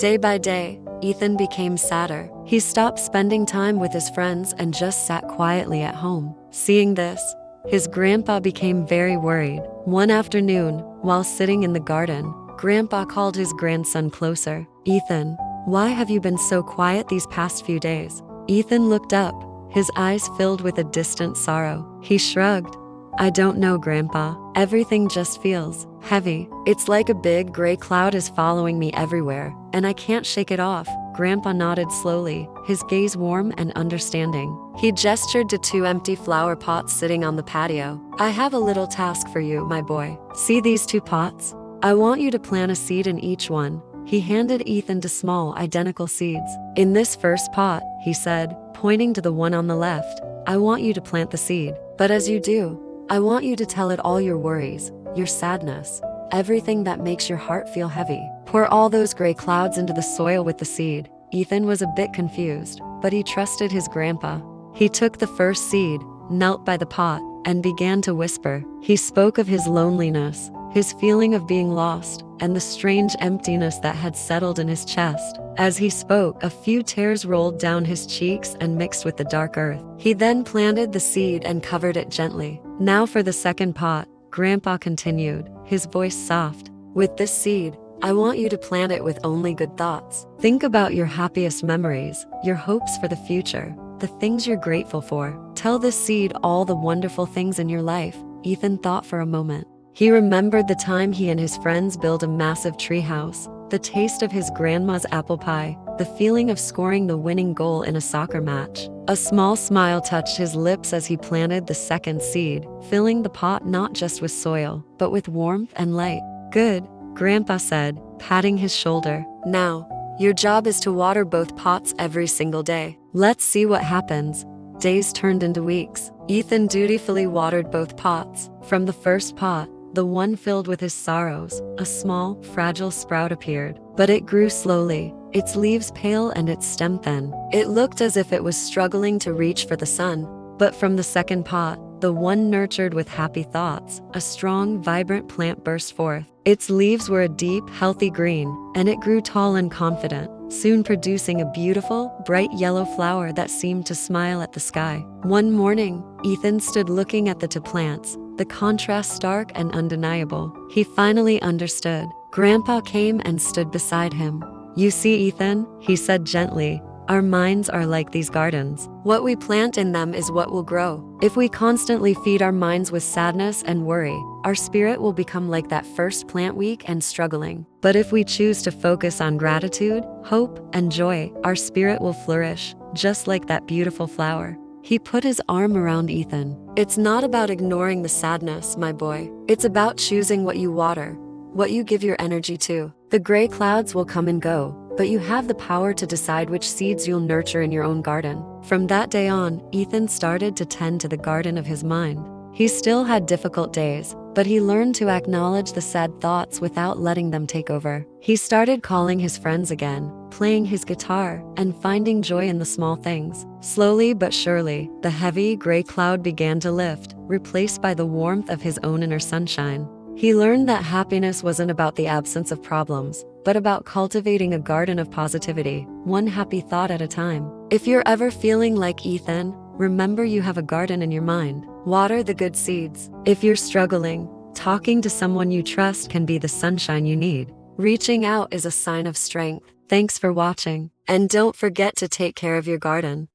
Day by day, Ethan became sadder. He stopped spending time with his friends and just sat quietly at home. Seeing this, his grandpa became very worried. One afternoon, while sitting in the garden, Grandpa called his grandson closer. "Ethan, why have you been so quiet these past few days?" Ethan looked up, his eyes filled with a distant sorrow. He shrugged. "I don't know, Grandpa. Everything just feels heavy. It's like a big gray cloud is following me everywhere, and I can't shake it off." Grandpa nodded slowly, his gaze warm and understanding. He gestured to two empty flower pots sitting on the patio. "I have a little task for you, my boy. See these two pots? I want you to plant a seed in each one." He handed Ethan two small, identical seeds. "In this first pot," he said, pointing to the one on the left, "I want you to plant the seed. But as you do, I want you to tell it all your worries, your sadness, everything that makes your heart feel heavy. Pour all those gray clouds into the soil with the seed." Ethan was a bit confused, but he trusted his grandpa. He took the first seed, knelt by the pot, and began to whisper. He spoke of his loneliness, his feeling of being lost, and the strange emptiness that had settled in his chest. As he spoke, a few tears rolled down his cheeks and mixed with the dark earth. He then planted the seed and covered it gently. "Now for the second pot," Grandpa continued, his voice soft. "With this seed, I want you to plant it with only good thoughts. Think about your happiest memories, your hopes for the future, the things you're grateful for. Tell this seed all the wonderful things in your life." Ethan thought for a moment. He remembered the time he and his friends built a massive treehouse, the taste of his grandma's apple pie, the feeling of scoring the winning goal in a soccer match. A small smile touched his lips as he planted the second seed, filling the pot not just with soil, but with warmth and light. "Good," Grandpa said, patting his shoulder. "Now, your job is to water both pots every single day. Let's see what happens." Days turned into weeks. Ethan dutifully watered both pots. From the first pot, the one filled with his sorrows, a small, fragile sprout appeared. But it grew slowly, its leaves pale and its stem thin. It looked as if it was struggling to reach for the sun. But from the second pot, the one nurtured with happy thoughts, a strong, vibrant plant burst forth. Its leaves were a deep, healthy green, and it grew tall and confident, soon producing a beautiful, bright yellow flower that seemed to smile at the sky. One morning, Ethan stood looking at the two plants, the contrast stark and undeniable. He finally understood. Grandpa came and stood beside him. "You see, Ethan," he said gently, "our minds are like these gardens. What we plant in them is what will grow. If we constantly feed our minds with sadness and worry, our spirit will become like that first plant, weak and struggling. But if we choose to focus on gratitude, hope, and joy, our spirit will flourish, just like that beautiful flower." He put his arm around Ethan. "It's not about ignoring the sadness, my boy. It's about choosing what you water, what you give your energy to. The gray clouds will come and go, but you have the power to decide which seeds you'll nurture in your own garden." From that day on, Ethan started to tend to the garden of his mind. He still had difficult days, but he learned to acknowledge the sad thoughts without letting them take over. He started calling his friends again, playing his guitar, and finding joy in the small things. Slowly but surely, the heavy gray cloud began to lift, replaced by the warmth of his own inner sunshine. He learned that happiness wasn't about the absence of problems, but about cultivating a garden of positivity, one happy thought at a time. If you're ever feeling like Ethan, remember you have a garden in your mind. Water the good seeds. If you're struggling, talking to someone you trust can be the sunshine you need. Reaching out is a sign of strength. Thanks for watching, and don't forget to take care of your garden.